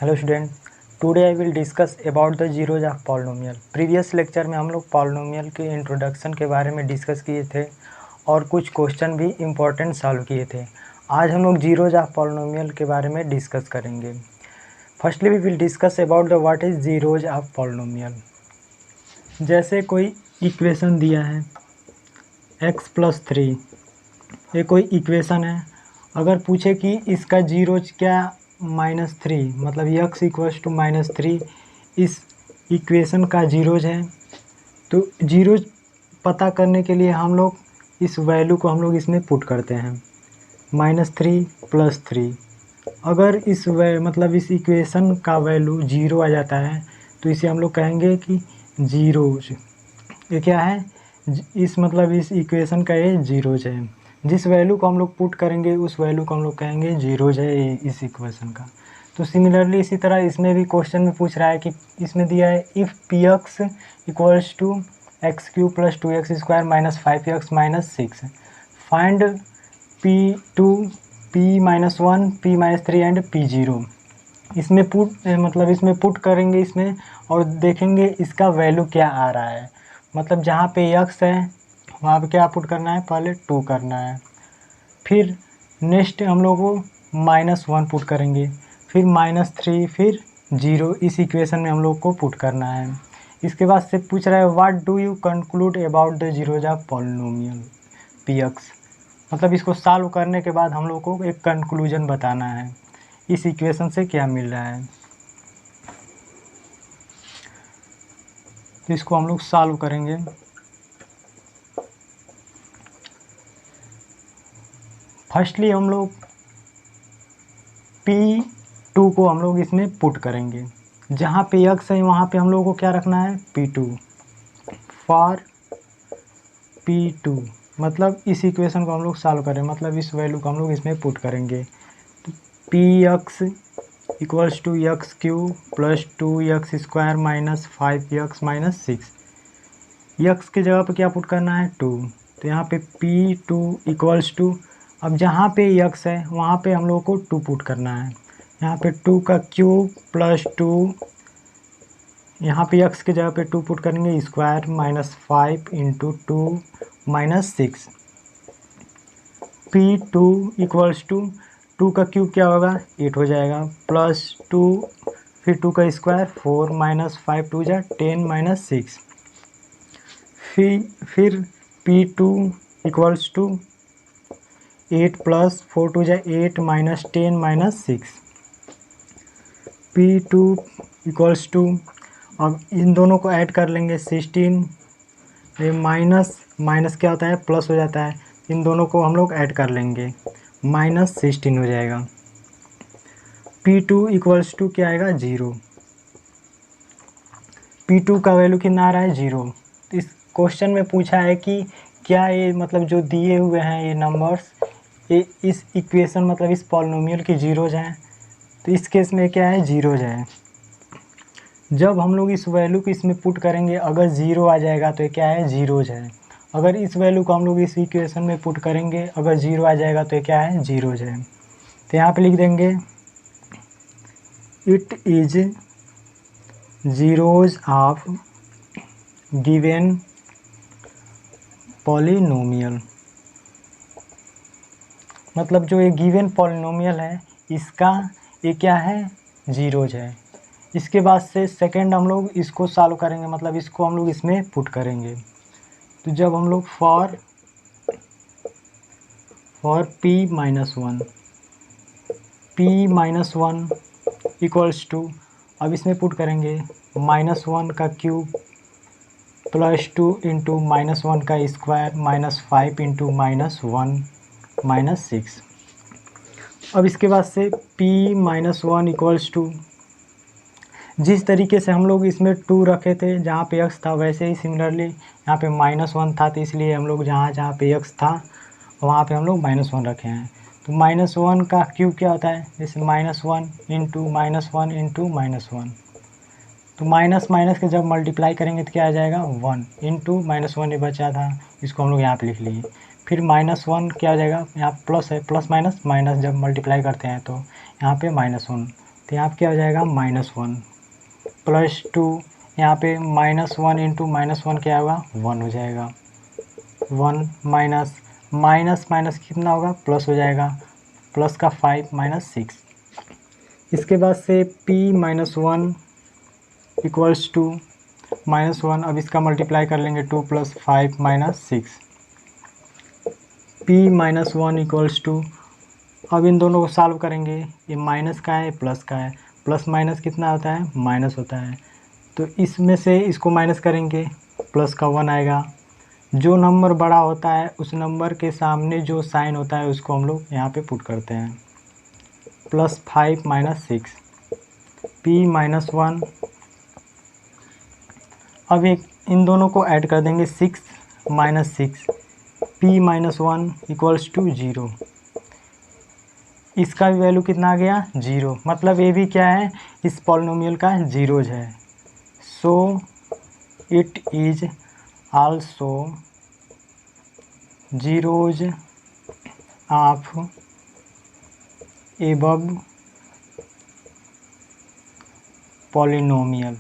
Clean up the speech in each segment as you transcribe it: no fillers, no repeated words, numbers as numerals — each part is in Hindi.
Hello student, today I will discuss about the zeros of polynomial. Previous lecture में हम लोग पॉलिनोमियल के इंट्रोडक्शन के बारे में डिस्कस किए थे और कुछ क्वेश्चन भी इम्पोर्टेंट सॉल्व किए थे। आज हम लोग जीरोज ऑफ पॉलिनोमियल के बारे में डिस्कस करेंगे। Firstly we will discuss about the what is zeros of polynomial. जैसे कोई इक्वेशन दिया है x+3, ये कोई इक्वेशन है। अगर पूछे कि इसका जीरोज क्या -3 मतलब x = -3 इस इक्वेशन का जीरोज है, तो जीरोज पता करने के लिए हम लोग इस वैल्यू को हम लोग इसमें पुट करते हैं -3 + 3। अगर इस मतलब इस इक्वेशन का वैल्यू 0 आ जाता है तो इसे हम लोग कहेंगे कि जीरोज। ये क्या है? इस मतलब इस इक्वेशन का ये जीरोज है। जिस वैल्यू को हम लोग पुट करेंगे उस वैल्यू को हम लोग कहेंगे जीरोज है इस इक्वेशन का। तो सिमिलरली इसी तरह इसमें भी क्वेश्चन में पूछ रहा है कि इसमें दिया है if px = x³ + 2x² - 5x - 6 find p2 p-1 p-3 and p0। इसमें इसमें पुट करेंगे इसमें और देखेंगे इसका वैल्यू क्या आ रहा है। मतलब जहाँ पे x है वहाँ पे क्या पुट करना है, पहले 2 करना है, फिर नेक्स्ट हम लोग को -1 पुट करेंगे, फिर -3, फिर 0 इस इक्वेशन में हम लोग को पुट करना है। इसके बाद से पूछ रहा है what do you conclude about the zeros of polynomial px। मतलब इसको सॉल्व करने के बाद हम लोग को एक कंक्लूजन बताना है इस इक्वेशन से क्या मिल रहा है। तो इसको हम लोग सॉल्व करेंगे। फर्स्टली हम लोग P2 को हम लोग इसमें पुट करेंगे। जहाँ पे x है वहाँ पे हम लोगों को क्या रखना है, P2 फॉर P2। मतलब इस इक्वेशन को हम लोग सॉल्व करें, मतलब इस वैल्यू को हम लोग इसमें पुट करेंगे। तो px = x³ + 2x² - 5x - 6। x के जगह पे क्या पुट करना है, 2। तो यहाँ पे P2 = अब जहाँ पे x है वहाँ पे हम लोग को 2 पुट करना है। यहाँ पे 2 का क्यूब + 2, यहाँ पे x के जगह पे 2 पुट करेंगे स्क्वायर -5 × 2 - 6। P2 = 2 का क्यूब क्या होगा, 8 हो जाएगा, +2 फिर 2 का स्क्वायर 4 -5 2 जा 10 - 6। फिर P2 = 8 + 4 2 जा 8 -10 - 6। P2 = अब इन दोनों को ऐड कर लेंगे 16। ये माइनस क्या होता है, प्लस हो जाता है। इन दोनों को हम लोग ऐड कर लेंगे, -16 हो जाएगा। P2 = क्या आएगा, 0। P2 का वैल्यू कितना आ रहा है, 0। इस क्वेश्चन में पूछा है कि क्या ये मतलब जो दिए हुए हैं ये नंबर्स ये इस इक्वेशन मतलब इस पॉलिनोमियल की जीरोज हैं। तो इस केस में क्या है, जीरोज है। जब हम लोग इस वैल्यू को इसमें पुट करेंगे अगर 0 आ जाएगा तो ये क्या है, जीरोज है। अगर इस वैल्यू को हम लोग इस इक्वेशन में पुट करेंगे अगर 0 आ जाएगा तो ये क्या है, जीरोज है। तो यहाँ पे लिख देंगे it is zeros of given polynomial. मतलब जो ये गिवन पॉलिनोमियल है इसका ये क्या है, जीरोज है। इसके बाद से सेकंड हम लोग इसको सॉल्व करेंगे, मतलब इसको हम लोग इसमें पुट करेंगे। तो जब हम लोग फॉर p-1 = अब इसमें पुट करेंगे -1 का क्यूब +2 × -1 का स्क्वायर -5 × -1 - 6। अब इसके बाद से p-1 = जिस तरीके से हम लोग इसमें 2 रखे थे जहाँ पे x था वैसे ही सिमिलरली यहाँ पे -1 था, तो इसलिए हम लोग जहाँ पे x था वहाँ पे हम लोग -1 रखे हैं। तो -1 का क्यूब क्या होता है, जैसे -1 × -1 × -1। तो माइनस माइनस के जब मल्टीप्लाई करेंगे तो क्या आ जाएगा, 1 × -1 ये बचा था, इसको हम लोग यहाँ पे लिख लिए। फिर -1 क्या आ जाएगा, यहाँ प्लस है, प्लस माइनस माइनस जब मल्टीप्लाई करते हैं तो यहाँ पे -1, तो तो यहाँ पे क्या हो जाएगा -1 +2, यहाँ पे -1 इंटू -1 क्या होगा 1 हो जाएगा। 1 माइनस माइनस माइनस कितना होगा प्लस हो जाएगा, प्लस का 5 -6। इसके बाद से p-1 इक्वल्स टू -1, अब इसका मल्टीप्लाई कर लेंगे 2 + 5 -6। p-1 इक्वल्स टू, अब इन दोनों को सॉल्व करेंगे, ये माइनस का है प्लस का है, प्लस माइनस कितना होता है माइनस होता है, तो इसमें से इसको माइनस करेंगे प्लस का 1 आएगा। जो नंबर बड़ा होता है उस नंबर के सामने जो साइन होता है उसको हम लोग यहाँ पे पुट करते हैं, +5 -6 p-1। अब एक इन दोनों को ऐड कर देंगे 6 -6 p-1 इक्वल्स टू 0। इसका भी वैल्यू कितना आ गया 0, मतलब ये भी क्या है इस पॉलिनोमियल का जीरोज है। So it is also zeros of above polynomial,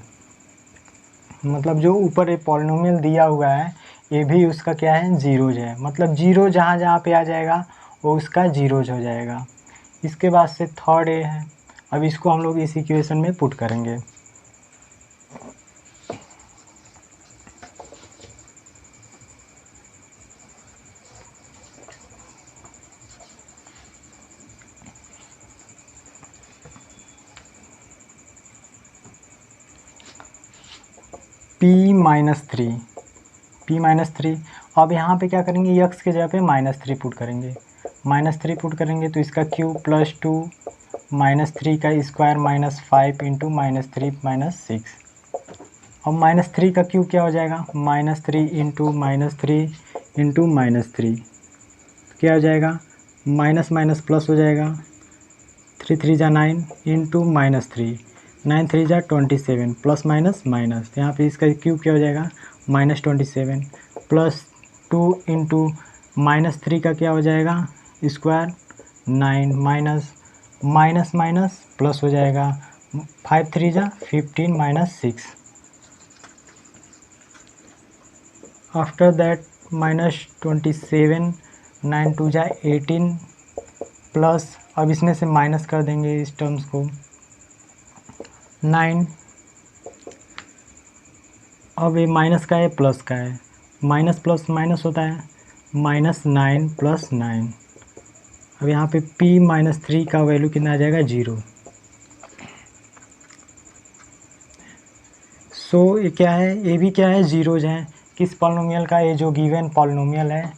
मतलब जो ऊपर एक पॉलिनोमियल दिया हुआ है ये भी उसका क्या है जीरोज है, मतलब जीरो जहाँ जहाँ पे आ जाएगा वो उसका जीरोज हो जाएगा। इसके बाद से थर्ड ए है, अब इसको हम लोग इस इक्वेशन में पुट करेंगे। p-3 अब यहाँ पे क्या करेंगे x के जगह पे -3 पुट करेंगे, -3 पुट करेंगे तो इसका क्यूब +2 -3 का स्क्वायर -5 इंटू -3 -6। अब -3 का क्यूब क्या हो जाएगा -3 इंटू -3 इंटू -3 क्या हो जाएगा माइनस माइनस प्लस हो जाएगा, 3 3 जा 9 इंटू -3 9 3 जा 27 प्लस माइनस माइनस, यहाँ पे इसका क्यूब क्या हो जाएगा -27 +2 इंटू -3 का क्या हो जाएगा square 9 minus minus minus plus हो जाएगा, 5 3 जा 15 -6। आफ्टर दैट -27 9 2 जा 18 प्लस, अब इसमें से माइनस कर देंगे इस टर्म्स को 9, अब ये माइनस का है प्लस का है, माइनस प्लस माइनस होता है -9 + 9। अब यहाँ पे p-3 का वैल्यू कितना आ जाएगा 0। सो ये क्या है ये भी क्या है जीरोज हैं, किस पॉलिनोमियल का ये जो गिवन पॉलिनोमियल है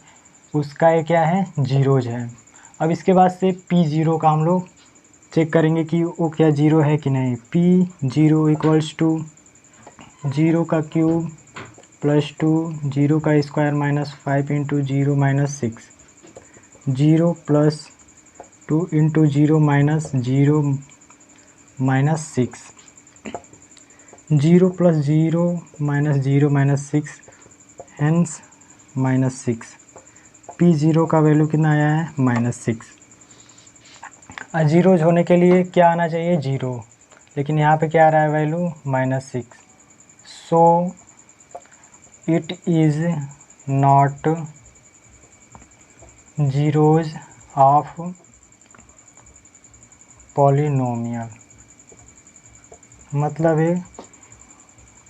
उसका ये क्या है जीरोज है। अब इसके बाद से p0 का हम लोग चेक करेंगे कि वो क्या जीरो है कि नहीं। p0 इक्वल्स टू 0 का क्यूब +2 0 का square -5 into 0 -6 0 + 2 into 0 -0 -6 0 + 0 -0 -6 hence -6। p0 का वैल्यू कितना आया है -6। जीरोज होने के लिए क्या आना चाहिए 0, लेकिन यहाँ पे क्या आ रहा है value -6। So it is not zeros of polynomial, मतलब है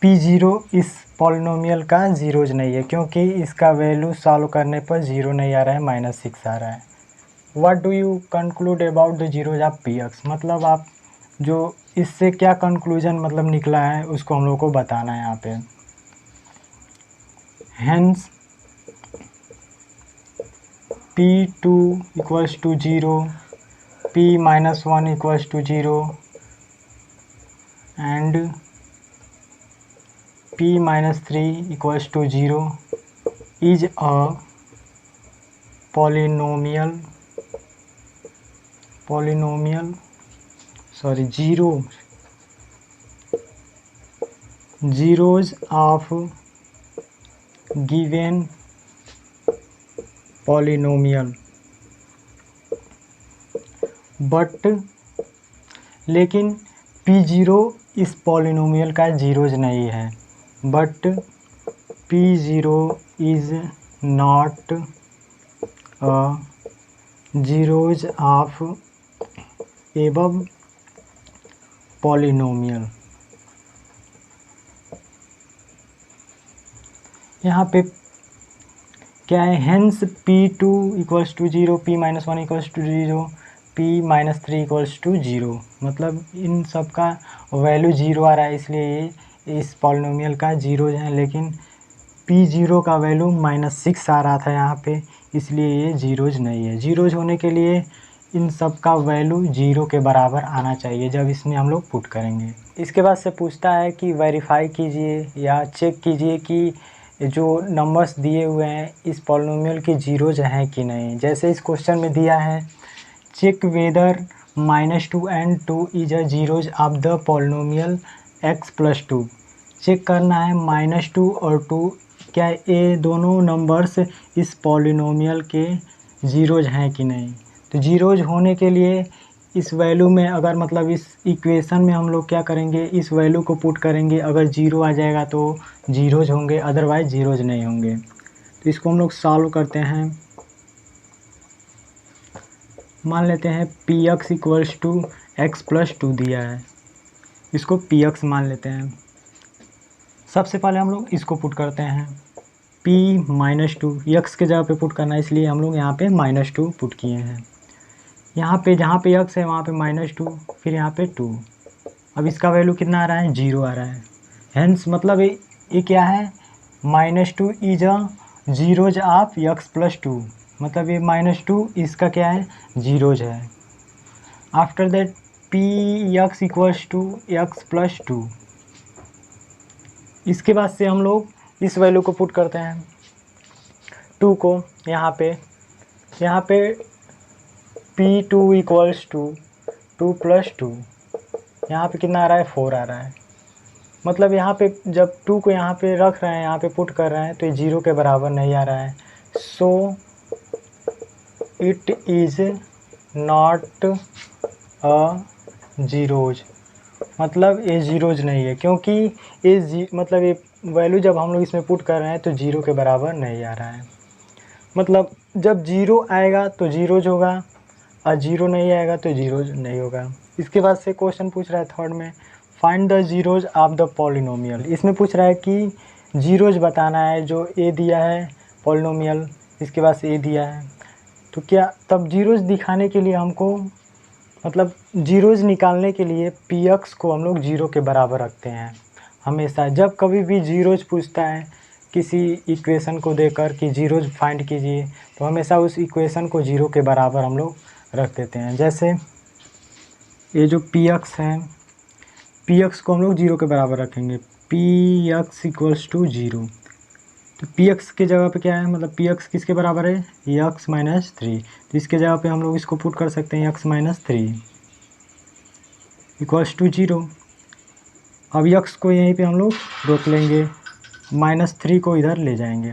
p0 इस पॉलिनोमियल का जीरोज नहीं है क्योंकि इसका वैल्यू सॉल्व करने पर 0 नहीं आ रहा है -6 आ रहा है। What do you conclude about the zeros of px, मतलब आप जो इससे क्या कंक्लूजन मतलब निकला है उसको हम लोग को बताना है यहाँ पे। Hence p2 equals to 0 p-1 equals to 0 and p-3 equals to 0 is a polynomial zeros of given polynomial, but लेकिन P0 इस पॉलिनोमियल का जीरोज नहीं है, but P0 is not a zeros of above polynomial. यहाँ पे क्या है, hence P2 equals to 0, P-1 equals to 0, P-3 equals to 0। मतलब इन सब का वैल्यू 0 आ रहा है, इसलिए ये इस पॉलिनोमियल का जीरो है। लेकिन P0 का वैल्यू -6 आ रहा था यहाँ पे, इसलिए ये जीरोज नहीं है। जीरोज होने के लिए इन सब का वैल्यू 0 के बराबर आना चाहिए जब इसमें हम लोग पुट करेंगे। इसके बाद से पूछता है कि वेरीफाई कीजिए या चेक कीजिए कि जो नंबर्स दिए हुए हैं इस पॉलिनोमियल के जीरोज हैं कि नहीं। जैसे इस क्वेश्चन में दिया है, check whether -2 and 2 is a zeros of the polynomial x+2। Check करना है -2 और 2 क्या ये दोनों नंबर्स इस पॉलिनोमियल के जीरोज हैं कि नहीं। तो जीरोज होने के लिए इस वैल्यू में, अगर मतलब इस इक्वेशन में हम लोग क्या करेंगे, इस वैल्यू को पुट करेंगे। अगर जीरो आ जाएगा तो जीरोज होंगे, अदरवाइज जीरोज नहीं होंगे। तो इसको हम लोग सॉल्व करते हैं। मान लेते हैं Px इक्वल्स टू x+2 दिया है, इसको Px मान लेते हैं। सबसे पहले हम लोग इसको पुट करते हैं, P-2 x के जगह पे पुट करना है, इसलिए हम लोग यहाँ पे -2 पुट किए हैं। यहाँ पे जहाँ पे x है वहाँ पे -2, फिर यहाँ पे 2। अब इसका वैल्यू कितना आ रहा है, 0 आ रहा है। हेंस मतलब ये क्या है, -2 is a zeros of x+2। मतलब ये -2 इसका क्या है, जीरोज है। After that Px equals to x+2। इसके बाद से हम लोग इस वैल्यू को पुट करते हैं, 2 को यहाँ पे P2 इक्वल्स टू 2 + 2। यहाँ पे कितना आ रहा है, 4 आ रहा है। मतलब यहाँ पे जब 2 को यहाँ पे रख रहे हैं, यहाँ पे पुट कर रहे हैं, तो ये 0 के बराबर नहीं आ रहा है। So it is not a zeros. मतलब ये जीरोज नहीं है, क्योंकि मतलब ये वैल्यू जब हम लोग इसमें पुट कर रहे हैं तो 0 के बराबर नहीं आ रहा है। मतलब जब 0 आएगा तो जीरोज होगा, और 0 नहीं आएगा तो जीरोज नहीं होगा। इसके बाद से क्वेश्चन पूछ रहा है थर्ड में, find the zeros of the polynomial. इसमें पूछ रहा है कि जीरोज बताना है जो ए दिया है पॉलिनोमियल, इसके बाद से ए दिया है। तो क्या तब जीरोज दिखाने के लिए हमको, मतलब जीरोज निकालने के लिए Px को हम लोग 0 के बराबर रखते हैं हमेशा। जब कभी भी जीरोज पूछता है किसी इक्वेशन को देकर कि जीरोज फाइंड कीजिए, तो हमेशा उस इक्वेशन को 0 के बराबर हम लोग रख देते हैं। जैसे ये जो Px है, Px को हम लोग 0 के बराबर रखेंगे, Px इक्वल्स टू 0। तो Px के जगह पे क्या है, मतलब Px किसके बराबर है, x-3। तो इसके जगह पे हम लोग इसको पुट कर सकते हैं, x-3 इक्वल्स टू 0। अब x को यहीं पे हम लोग रोक लेंगे, -3 को इधर ले जाएंगे।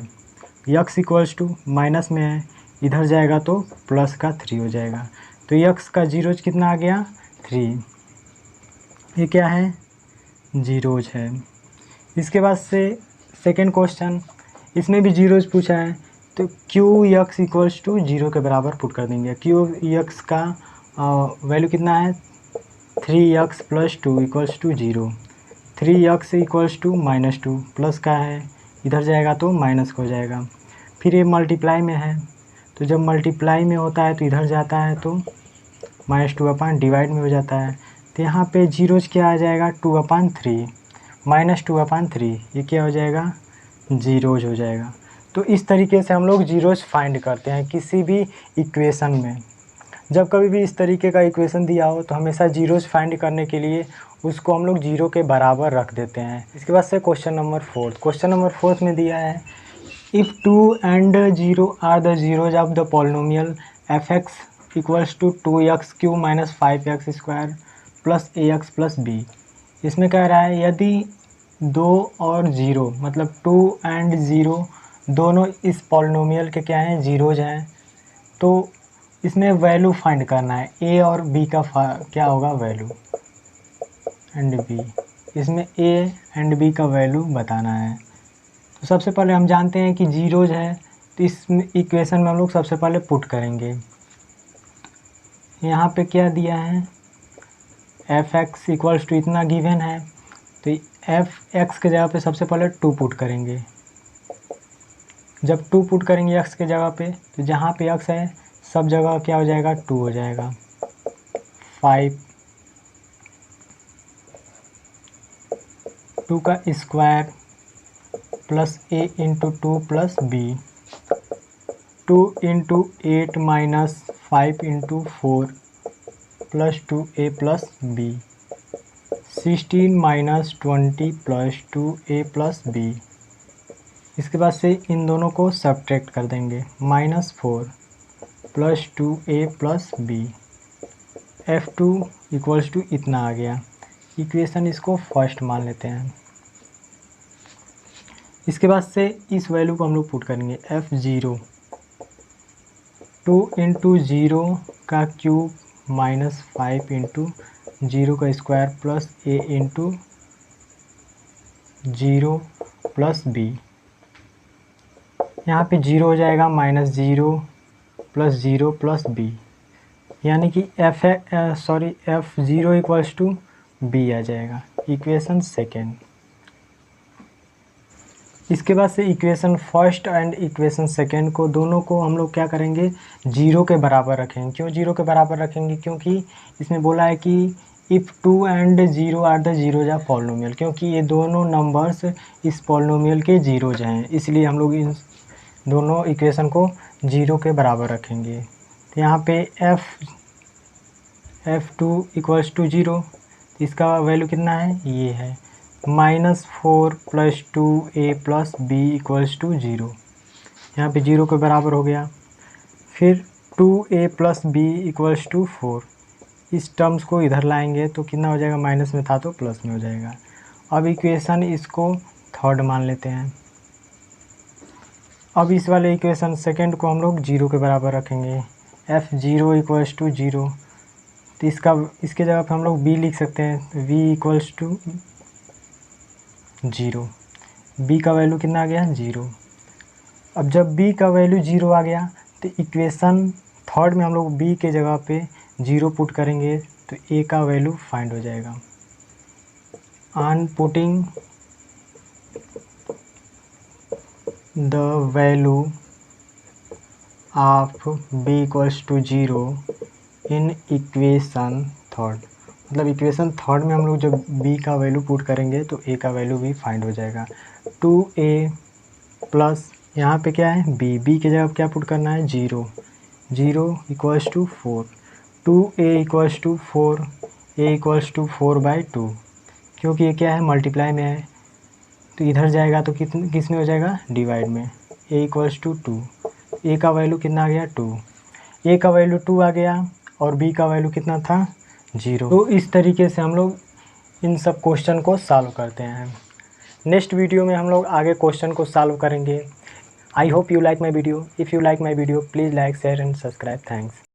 x इक्वल्स टू माइनस में है, इधर जाएगा तो प्लस का 3 हो जाएगा। तो x का जीरोज कितना आ गया, 3। ये क्या है, जीरोज है। इसके बाद से सेकेंड क्वेश्चन, इसमें भी जीरोज पूछा है, तो Qx इक्वल्स टू 0 के बराबर पुट कर देंगे। Qx का वैल्यू कितना है, 3x + 2 equals to 0। 3x equals to -2, plus का है, इधर जाएगा तो माइनस हो जाएगा। फिर ये मल्टीप्लाई में है, तो जब मल्टीप्लाई में होता है तो इधर जाता है तो -2 डिवाइड में हो जाता है। तो यहाँ पे जीरोज क्या आ जाएगा, 2/3 -2/3, ये क्या हो जाएगा, जीरोज हो जाएगा। तो इस तरीके से हम लोग जीरोज फाइंड करते हैं किसी भी इक्वेशन में। जब कभी भी इस तरीके का इक्वेशन दिया हो तो हमेशा जीरोज फाइंड करने के लिए उसको हम लोग 0 के बराबर रख देते हैं। इसके बाद से क्वेश्चन नंबर 4। क्वेश्चन नंबर 4 में दिया है, if 2 and 0 are the zeros of the polynomial f(x) equals to 2x³ - 5x² + ax + b। इसमें कह रहा है यदि 2 और 0 मतलब 2 and 0 दोनों इस पॉलिनोमियल के क्या हैं, जीरोज हैं, तो इसमें वैल्यू फाइंड करना है, ए और बी का क्या होगा वैल्यू। एंड बी, इसमें ए एंड बी का वैल्यू बताना है। तो सबसे पहले हम जानते हैं कि जीरोज है, तो इस इक्वेशन में हम लोग सबसे पहले पुट करेंगे। यहाँ पे क्या दिया है, एफ एक्स इक्वल्स टू इतना गिवन है, तो एफ एक्स के जगह पे सबसे पहले 2 पुट करेंगे। जब 2 पुट करेंगे एक्स के जगह पे, तो जहाँ पे एक्स है सब जगह क्या हो जाएगा, 2 हो जाएगा। 5 2 का square plus A into 2 plus B, 2 into 8 minus 5 into 4 plus 2a plus B, 16 minus 20 plus 2a plus B. इसके बाद से इन दोनों को सब्ट्रैक्ट कर देंगे, -4 plus 2a plus b. F2 equals to इतना आ गया। इक्वेशन इसको फर्स्ट मान लेते हैं। इसके बाद से इस वैल्यू को हम लोग पुट करेंगे, F0 2 इंटू 0 का क्यूब माइनस 5 इंटू 0 का square plus a into 0 plus b। यहाँ पे 0 हो जाएगा, -0 प्लस 0 प्लस b, यानी कि F0 इक्वल्स टू b आ जाएगा, इक्वेशन सेकेंड। इसके बाद से equation first and equation second को दोनों को हम लोग क्या करेंगे, 0 के बराबर रखेंगे। क्यों 0 के बराबर रखेंगे, क्योंकि इसमें बोला है कि if 2 and 0 are the zeros of polynomial, क्योंकि ये दोनों नंबर्स इस पॉलिनोमियल के जीरोज हैं, इसलिए हम लोग इन दोनों इक्वेशन को 0 के बराबर रखेंगे। तो यहाँ पे F2 इक्वल्स टू 0, इसका वैल्यू कितना है, ये है -4 plus 2a plus b equals to 0। यहाँ पे 0 के बराबर हो गया। फिर 2a plus b equals to 4, इस टर्म्स को इधर लाएंगे तो कितना हो जाएगा, माइनस में था तो प्लस में हो जाएगा। अब इक्वेशन इसको थर्ड मान लेते हैं। अब इस वाले इक्वेशन सेकंड को हम लोग 0 के बराबर रखेंगे, F0 इक्वल्स टू 0। तो इसके जगह पर हम लोग b लिख सकते हैं, v इक्वल्स टू 0। b का वैल्यू कितना आ गया, 0। अब जब b का वैल्यू 0 आ गया तो इक्वेशन थर्ड में हम लोग b के जगह पे 0 पुट करेंगे तो a का वैल्यू फाइंड हो जाएगा। On putting the value of b equals to 0 in equation third, मतलब इक्वेशन थर्ड में हम लोग जब b का वैल्यू पुट करेंगे तो a का वैल्यू भी फाइंड हो जाएगा। 2a प्लस यहाँ पे क्या है, b के जगह क्या पुट करना है, 0 equals to 4, 2a equals to 4, a equals to 4/2, क्योंकि ये क्या है, मल्टीप्लाई में है तो इधर जाएगा तो किस में हो जाएगा, डिवाइड में। a इक्वल्स टू 2, a का वैल्यू कितना आ गया, 2, a का वैल्यू 2 आ गया और b का वैल्यू कितना था, 0। तो इस तरीके से हम लोग इन सब क्वेश्चन को सॉल्व करते हैं। नेक्स्ट वीडियो में हम लोग आगे क्वेश्चन को सॉल्व करेंगे। I hope you like my video. If you like my video please like share and subscribe. Thanks.